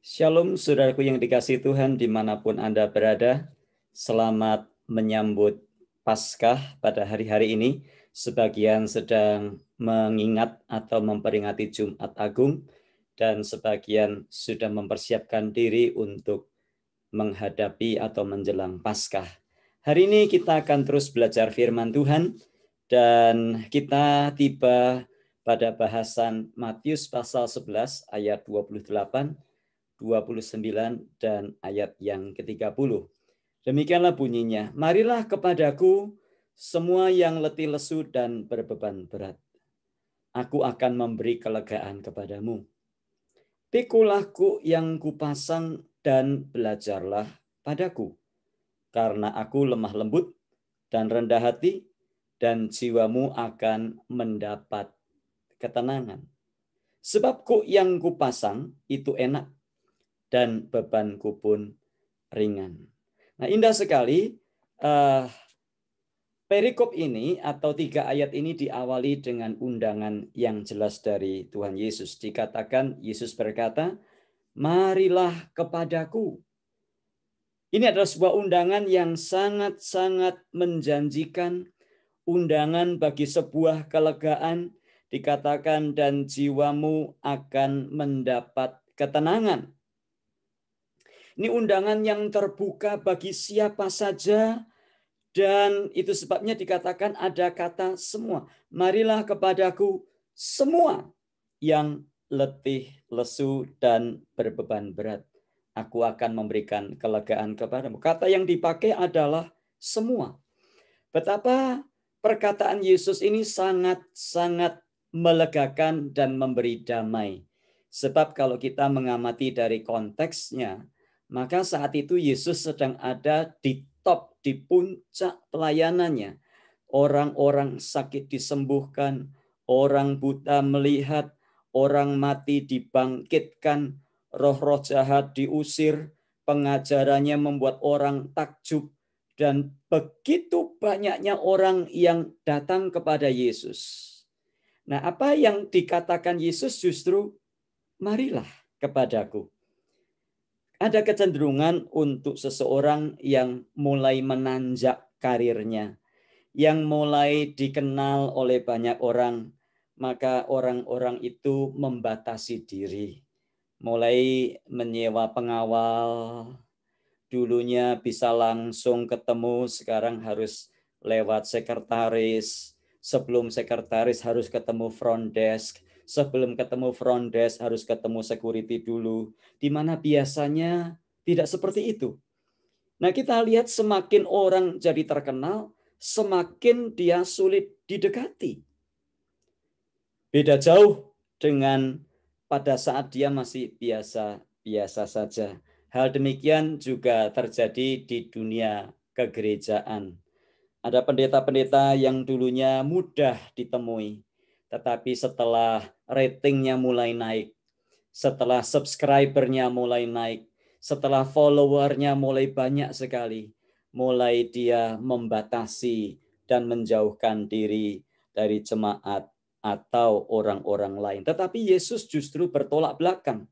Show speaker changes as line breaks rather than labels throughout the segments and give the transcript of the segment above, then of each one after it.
Shalom saudaraku yang dikasihi Tuhan dimanapun Anda berada. Selamat menyambut Paskah pada hari-hari ini. Sebagian sedang mengingat atau memperingati Jumat Agung dan sebagian sudah mempersiapkan diri untuk menghadapi atau menjelang Paskah. Hari ini kita akan terus belajar firman Tuhan dan kita tiba pada bahasan Matius pasal 11 ayat 28, 29 dan ayat yang ke-30. Demikianlah bunyinya, marilah kepadaku semua yang letih lesu dan berbeban berat. Aku akan memberi kelegaan kepadamu. Pikulah yang kupasang dan belajarlah padaku. Karena aku lemah lembut dan rendah hati, dan jiwamu akan mendapat ketenangan. Sebab yang kupasang itu enak, dan bebanku pun ringan. Nah, indah sekali perikop ini atau 3 ayat ini diawali dengan undangan yang jelas dari Tuhan Yesus. Dikatakan, Yesus berkata, marilah kepadaku. Ini adalah sebuah undangan yang sangat-sangat menjanjikan, undangan bagi sebuah kelegaan. Dikatakan, dan jiwamu akan mendapat ketenangan. Ini undangan yang terbuka bagi siapa saja, dan itu sebabnya dikatakan ada kata semua. Marilah kepadaku semua yang letih, lesu, dan berbeban berat. Aku akan memberikan kelegaan kepadamu. Kata yang dipakai adalah semua. Betapa perkataan Yesus ini sangat-sangat melegakan dan memberi damai. Sebab kalau kita mengamati dari konteksnya, maka saat itu Yesus sedang ada di top, di puncak pelayanannya. Orang-orang sakit disembuhkan, orang buta melihat, orang mati dibangkitkan, roh-roh jahat diusir, pengajarannya membuat orang takjub, dan begitu banyaknya orang yang datang kepada Yesus. Nah, apa yang dikatakan Yesus justru, marilah kepadaku. Ada kecenderungan untuk seseorang yang mulai menanjak karirnya, yang mulai dikenal oleh banyak orang, maka orang-orang itu membatasi diri. Mulai menyewa pengawal, dulunya bisa langsung ketemu, sekarang harus lewat sekretaris. Sebelum sekretaris harus ketemu front desk. Sebelum ketemu front desk harus ketemu security dulu. Di mana biasanya tidak seperti itu. Nah, kita lihat semakin orang jadi terkenal, semakin dia sulit didekati. Beda jauh dengan pada saat dia masih biasa-biasa saja. Hal demikian juga terjadi di dunia kegerejaan. Ada pendeta-pendeta yang dulunya mudah ditemui, tetapi setelah ratingnya mulai naik, setelah subscribernya mulai naik, setelah followernya mulai banyak sekali, mulai dia membatasi dan menjauhkan diri dari jemaat atau orang-orang lain. Tetapi Yesus justru bertolak belakang.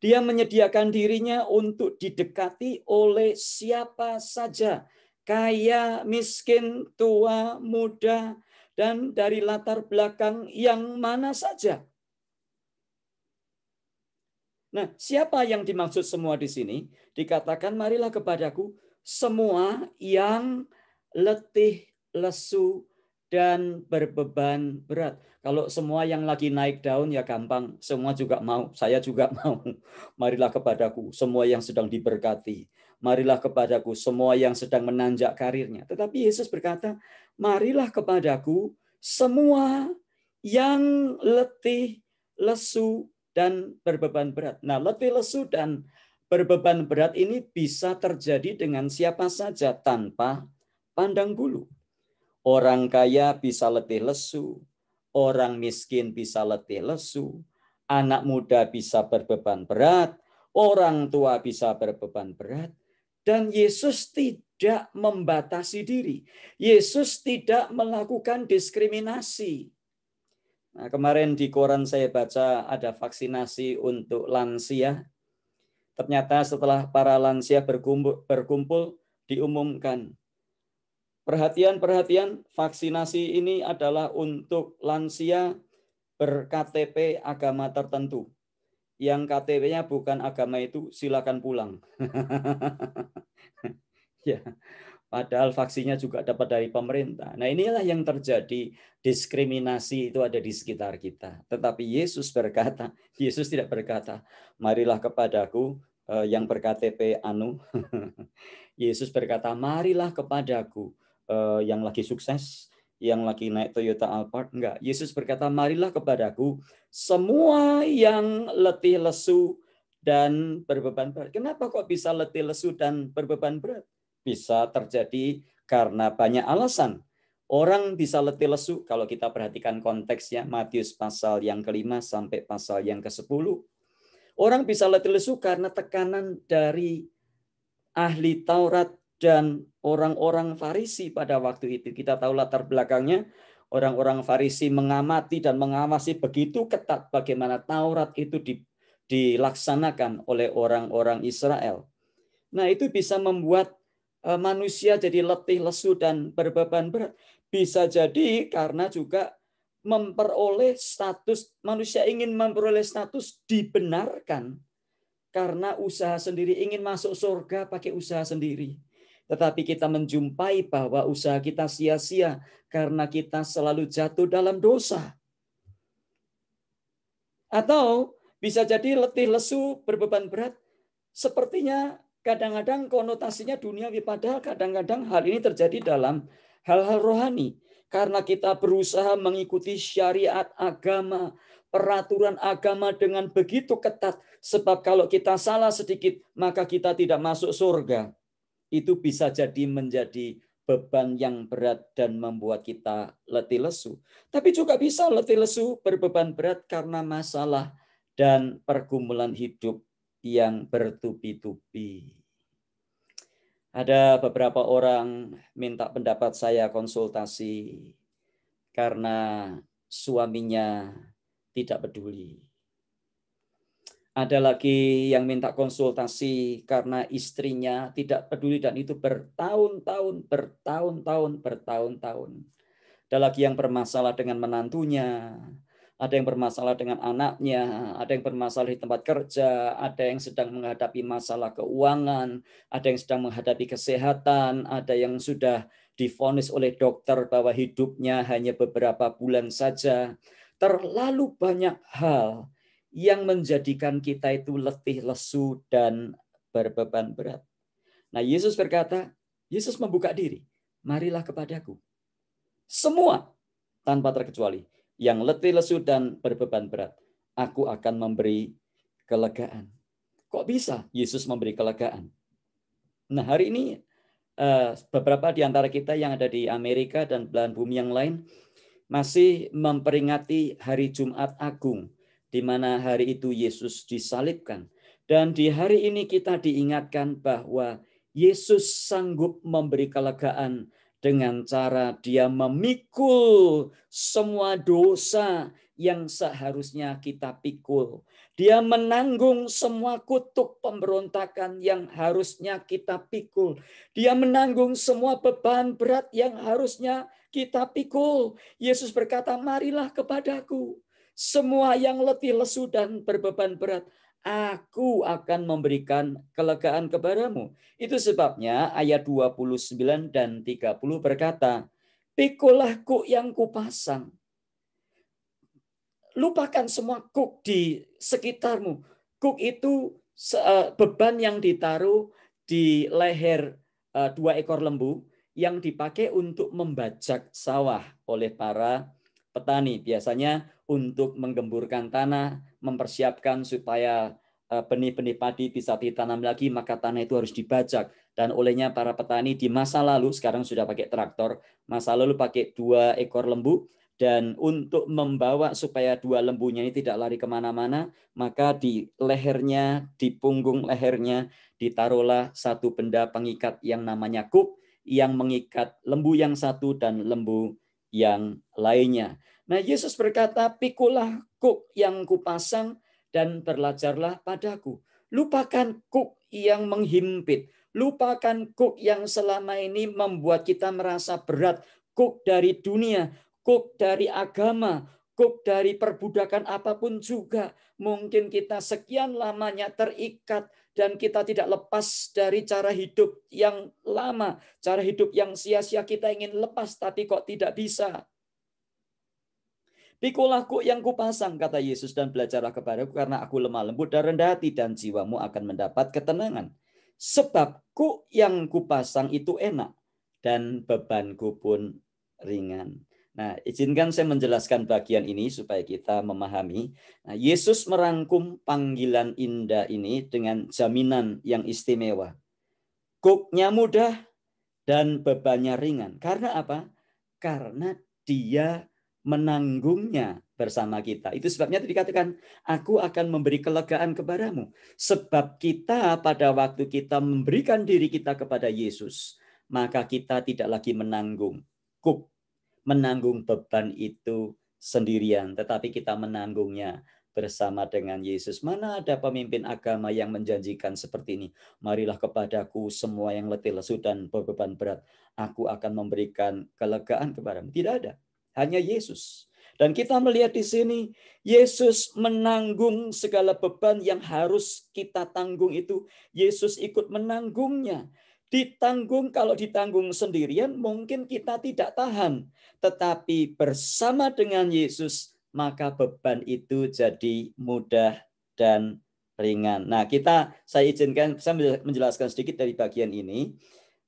Dia menyediakan dirinya untuk didekati oleh siapa saja, kaya, miskin, tua, muda, dan dari latar belakang yang mana saja. Nah, siapa yang dimaksud semua di sini? Dikatakan, marilah kepadaku semua yang letih, lesu, dan berbeban berat. Kalau semua yang lagi naik daun ya gampang, semua juga mau, saya juga mau. Marilah kepadaku semua yang sedang diberkati. Marilah kepadaku semua yang sedang menanjak karirnya. Tetapi Yesus berkata, marilah kepadaku semua yang letih, lesu, dan berbeban berat. Nah, letih, lesu, dan berbeban berat ini bisa terjadi dengan siapa saja tanpa pandang bulu. Orang kaya bisa letih lesu, orang miskin bisa letih lesu, anak muda bisa berbeban berat, orang tua bisa berbeban berat, dan Yesus tidak membatasi diri. Yesus tidak melakukan diskriminasi. Nah, kemarin di koran saya baca ada vaksinasi untuk lansia. Ternyata setelah para lansia berkumpul diumumkan, perhatian, vaksinasi ini adalah untuk lansia ber-KTP agama tertentu. Yang KTP-nya bukan agama itu, silakan pulang. Ya, padahal vaksinnya juga dapat dari pemerintah. Nah, inilah yang terjadi, diskriminasi itu ada di sekitar kita. Tetapi Yesus tidak berkata, marilah kepadaku yang ber-KTP anu. Yesus berkata, marilah kepadaku yang lagi sukses, yang lagi naik Toyota Alphard. Enggak, Yesus berkata, marilah kepadaku semua yang letih lesu dan berbeban berat. Kenapa kok bisa letih lesu dan berbeban berat? Bisa terjadi karena banyak alasan. Orang bisa letih lesu kalau kita perhatikan konteksnya, Matius pasal yang ke-5 sampai pasal yang ke-10. Orang bisa letih lesu karena tekanan dari ahli Taurat dan orang-orang Farisi pada waktu itu. Kita tahu latar belakangnya, orang-orang Farisi mengamati dan mengawasi begitu ketat bagaimana Taurat itu dilaksanakan oleh orang-orang Israel. Nah, itu bisa membuat manusia jadi letih, lesu, dan berbeban berat. Bisa jadi karena juga memperoleh status, manusia ingin memperoleh status dibenarkan. Karena usaha sendiri, ingin masuk surga pakai usaha sendiri. Tetapi kita menjumpai bahwa usaha kita sia-sia karena kita selalu jatuh dalam dosa. Atau bisa jadi letih lesu, berbeban berat. Sepertinya kadang-kadang konotasinya duniawi, padahal kadang-kadang hal ini terjadi dalam hal-hal rohani. Karena kita berusaha mengikuti syariat agama, peraturan agama dengan begitu ketat. Sebab kalau kita salah sedikit, maka kita tidak masuk surga. Itu bisa jadi menjadi beban yang berat dan membuat kita letih lesu. Tapi juga bisa letih lesu, berbeban berat karena masalah dan pergumulan hidup yang bertubi-tubi. Ada beberapa orang minta pendapat saya konsultasi karena suaminya tidak peduli. Ada lagi yang minta konsultasi karena istrinya tidak peduli dan itu bertahun-tahun. Ada lagi yang bermasalah dengan menantunya, ada yang bermasalah dengan anaknya, ada yang bermasalah di tempat kerja, ada yang sedang menghadapi masalah keuangan, ada yang sedang menghadapi kesehatan, ada yang sudah divonis oleh dokter bahwa hidupnya hanya beberapa bulan saja. Terlalu banyak hal yang menjadikan kita itu letih, lesu, dan berbeban berat. Nah, Yesus berkata, Yesus membuka diri, marilah kepadaku. Semua tanpa terkecuali yang letih, lesu, dan berbeban berat, aku akan memberi kelegaan. Kok bisa Yesus memberi kelegaan? Nah, hari ini beberapa di antara kita yang ada di Amerika dan belahan bumi yang lain masih memperingati hari Jumat Agung, di mana hari itu Yesus disalibkan. Dan di hari ini kita diingatkan bahwa Yesus sanggup memberi kelegaan dengan cara dia memikul semua dosa yang seharusnya kita pikul. Dia menanggung semua kutuk pemberontakan yang harusnya kita pikul. Dia menanggung semua beban berat yang harusnya kita pikul. Yesus berkata, marilah kepadaku. Semua yang letih, lesu, dan berbeban berat, aku akan memberikan kelegaan kepadamu. Itu sebabnya ayat 29 dan 30 berkata, pikulah kuk yang kupasang. Lupakan semua kuk di sekitarmu. Kuk itu beban yang ditaruh di leher 2 ekor lembu yang dipakai untuk membajak sawah oleh para petani. Biasanya untuk menggemburkan tanah, mempersiapkan supaya benih-benih padi bisa ditanam lagi, maka tanah itu harus dibajak. Dan olehnya para petani di masa lalu, sekarang sudah pakai traktor, masa lalu pakai 2 ekor lembu. Dan untuk membawa supaya 2 lembunya ini tidak lari kemana-mana, maka di lehernya, di punggung lehernya, ditaruhlah satu benda pengikat yang namanya kuk, yang mengikat lembu yang satu dan lembu yang lainnya. Nah, Yesus berkata, pikulah kuk yang kupasang dan belajarlah padaku. Lupakan kuk yang menghimpit. Lupakan kuk yang selama ini membuat kita merasa berat. Kuk dari dunia, kuk dari agama, kuk dari perbudakan apapun juga. Mungkin kita sekian lamanya terikat dan kita tidak lepas dari cara hidup yang lama. Cara hidup yang sia-sia kita ingin lepas tapi kok tidak bisa. Pikulah kuk yang kupasang, kata Yesus, dan belajarlah kepadaku karena aku lemah lembut dan rendah hati, dan jiwamu akan mendapat ketenangan. Sebab kuk yang kupasang itu enak dan bebanku pun ringan. Nah, izinkan saya menjelaskan bagian ini supaya kita memahami. Nah, Yesus merangkum panggilan indah ini dengan jaminan yang istimewa. Kuknya mudah dan bebannya ringan. Karena apa? Karena dia menanggungnya bersama kita. Itu sebabnya dikatakan, aku akan memberi kelegaan kepadamu. Sebab kita pada waktu kita memberikan diri kita kepada Yesus, maka kita tidak lagi menanggung menanggung beban itu sendirian, tetapi kita menanggungnya bersama dengan Yesus. Mana ada pemimpin agama yang menjanjikan seperti ini? Marilah kepadaku semua yang letih lesu dan beban berat, aku akan memberikan kelegaan kepadamu. Tidak ada. Hanya Yesus. Dan kita melihat di sini, Yesus menanggung segala beban yang harus kita tanggung itu. Yesus ikut menanggungnya. Ditanggung, kalau ditanggung sendirian mungkin kita tidak tahan. Tetapi bersama dengan Yesus, maka beban itu jadi mudah dan ringan. Nah, saya izinkan, saya menjelaskan sedikit dari bagian ini.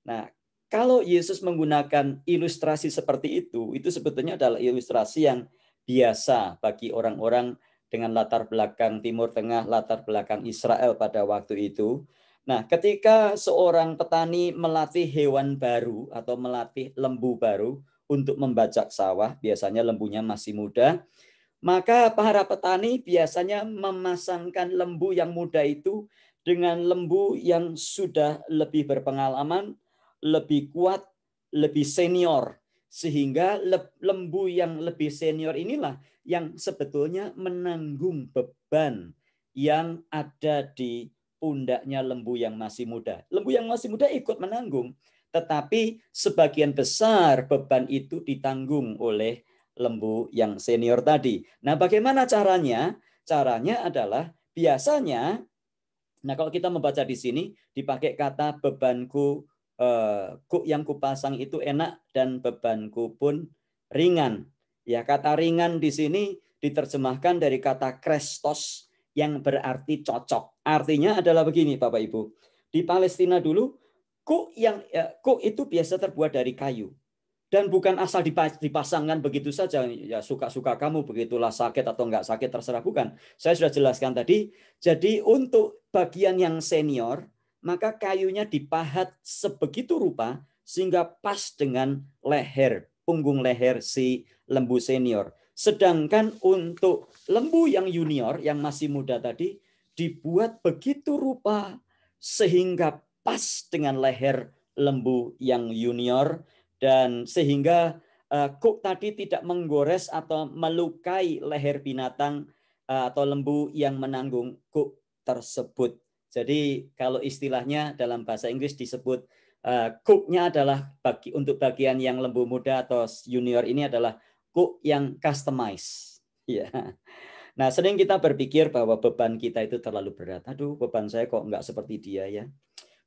Nah, kalau Yesus menggunakan ilustrasi seperti itu sebetulnya adalah ilustrasi yang biasa bagi orang-orang dengan latar belakang Timur Tengah, latar belakang Israel pada waktu itu. Nah, ketika seorang petani melatih hewan baru atau melatih lembu baru untuk membajak sawah, biasanya lembunya masih muda, maka para petani biasanya memasangkan lembu yang muda itu dengan lembu yang sudah lebih berpengalaman, lebih kuat, lebih senior. Sehingga lembu yang lebih senior inilah yang sebetulnya menanggung beban yang ada di pundaknya lembu yang masih muda. Lembu yang masih muda ikut menanggung, tetapi sebagian besar beban itu ditanggung oleh lembu yang senior tadi. Nah, bagaimana caranya? Caranya adalah biasanya, nah kalau kita membaca di sini dipakai kata bebanku, kuk yang kupasang itu enak dan bebanku pun ringan. Ya, kata ringan di sini diterjemahkan dari kata krestos yang berarti cocok. Artinya adalah begini, Bapak Ibu. Di Palestina dulu, kuk itu biasa terbuat dari kayu. Dan bukan asal dipasangkan begitu saja, ya suka-suka kamu, begitulah sakit atau enggak sakit terserah, bukan. Saya sudah jelaskan tadi, jadi untuk bagian yang senior, maka kayunya dipahat sebegitu rupa sehingga pas dengan leher, punggung leher si lembu senior. Sedangkan untuk lembu yang junior, yang masih muda tadi, dibuat begitu rupa sehingga pas dengan leher lembu yang junior, dan sehingga kuk tadi tidak menggores atau melukai leher binatang atau lembu yang menanggung kuk tersebut. Jadi kalau istilahnya dalam bahasa Inggris disebut kuknya adalah untuk bagian yang lembu muda atau junior ini adalah kuk yang customized. Ya. Nah, sering kita berpikir bahwa beban kita itu terlalu berat. Aduh, beban saya kok enggak seperti dia ya.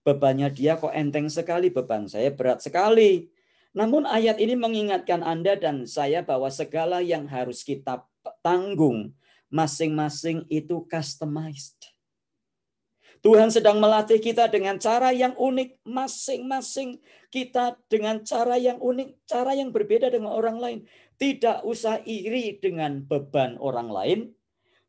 Bebannya dia kok enteng sekali, beban saya berat sekali. Namun ayat ini mengingatkan Anda dan saya bahwa segala yang harus kita tanggung masing-masing itu customized. Tuhan sedang melatih kita dengan cara yang unik, masing-masing kita dengan cara yang unik, cara yang berbeda dengan orang lain. Tidak usah iri dengan beban orang lain,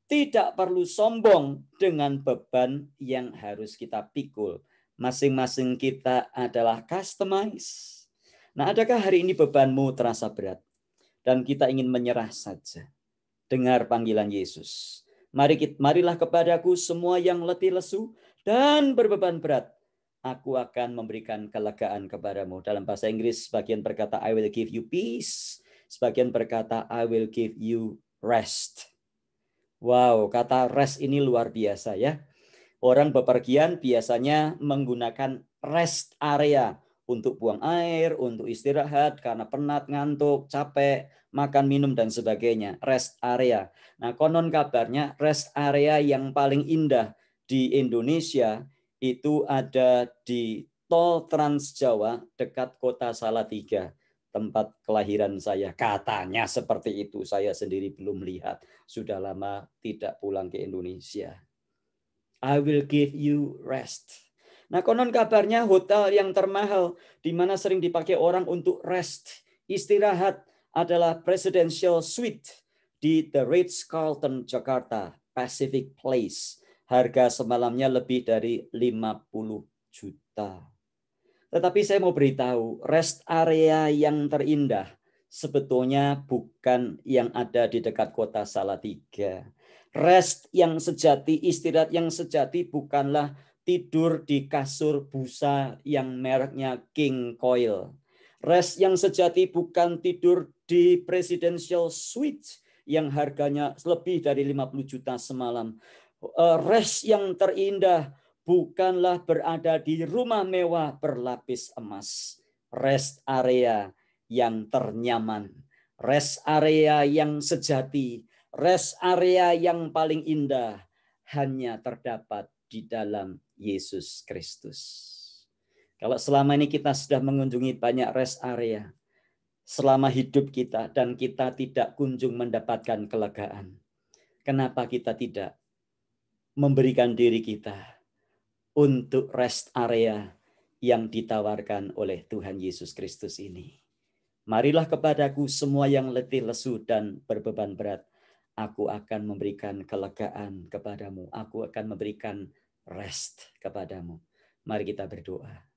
tidak perlu sombong dengan beban yang harus kita pikul. Masing-masing kita adalah customized. Nah, adakah hari ini bebanmu terasa berat dan kita ingin menyerah saja? Dengar panggilan Yesus. Marilah kepadaku semua yang letih lesu dan berbeban berat. Aku akan memberikan kelegaan kepadamu. Dalam bahasa Inggris, sebagian berkata, I will give you peace. Sebagian berkata, I will give you rest. Wow, kata rest ini luar biasa ya. Orang bepergian biasanya menggunakan rest area untuk buang air, untuk istirahat karena penat, ngantuk, capek, makan, minum, dan sebagainya. Rest area. Nah, konon kabarnya rest area yang paling indah di Indonesia itu ada di Tol Trans Jawa dekat kota Salatiga, tempat kelahiran saya. Katanya seperti itu, saya sendiri belum lihat. Sudah lama tidak pulang ke Indonesia. I will give you rest. Nah, konon kabarnya hotel yang termahal di mana sering dipakai orang untuk rest, istirahat adalah Presidential Suite di The Ritz-Carlton Jakarta, Pacific Place. Harga semalamnya lebih dari 50 juta. Tetapi saya mau beritahu, rest area yang terindah sebetulnya bukan yang ada di dekat kota Salatiga. Rest yang sejati, istirahat yang sejati bukanlah tidur di kasur busa yang mereknya King Coil. Rest yang sejati bukan tidur di Presidential Suite yang harganya lebih dari 50 juta semalam. Rest yang terindah bukanlah berada di rumah mewah berlapis emas. Rest area yang ternyaman, rest area yang sejati, rest area yang paling indah hanya terdapat di dalam Yesus Kristus. Kalau selama ini kita sudah mengunjungi banyak rest area, selama hidup kita dan kita tidak kunjung mendapatkan kelegaan, kenapa kita tidak memberikan diri kita untuk rest area yang ditawarkan oleh Tuhan Yesus Kristus ini? Marilah kepadaku semua yang letih, lesu, dan berbeban berat. Aku akan memberikan kelegaan kepadamu. Aku akan memberikan rest kepadamu. Mari kita berdoa.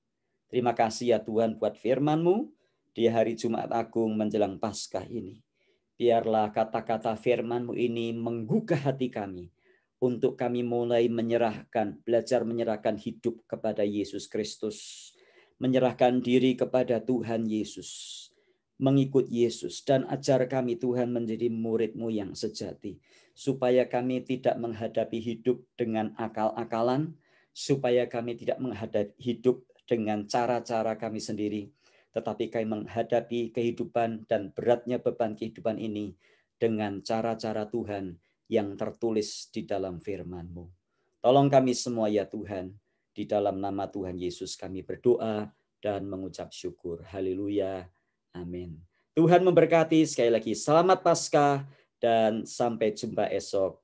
Terima kasih ya Tuhan buat firman-Mu di hari Jumat Agung menjelang Paskah ini. Biarlah kata-kata firman-Mu ini menggugah hati kami untuk kami mulai belajar menyerahkan hidup kepada Yesus Kristus. Menyerahkan diri kepada Tuhan Yesus. Mengikut Yesus dan ajar kami Tuhan menjadi murid-Mu yang sejati. Supaya kami tidak menghadapi hidup dengan akal-akalan. Supaya kami tidak menghadapi hidup dengan cara-cara kami sendiri. Tetapi kami menghadapi kehidupan dan beratnya beban kehidupan ini dengan cara-cara Tuhan yang tertulis di dalam firman-Mu. Tolong kami semua ya Tuhan. Di dalam nama Tuhan Yesus kami berdoa dan mengucap syukur. Haleluya. Amin. Tuhan memberkati. Sekali lagi selamat Paskah dan sampai jumpa esok.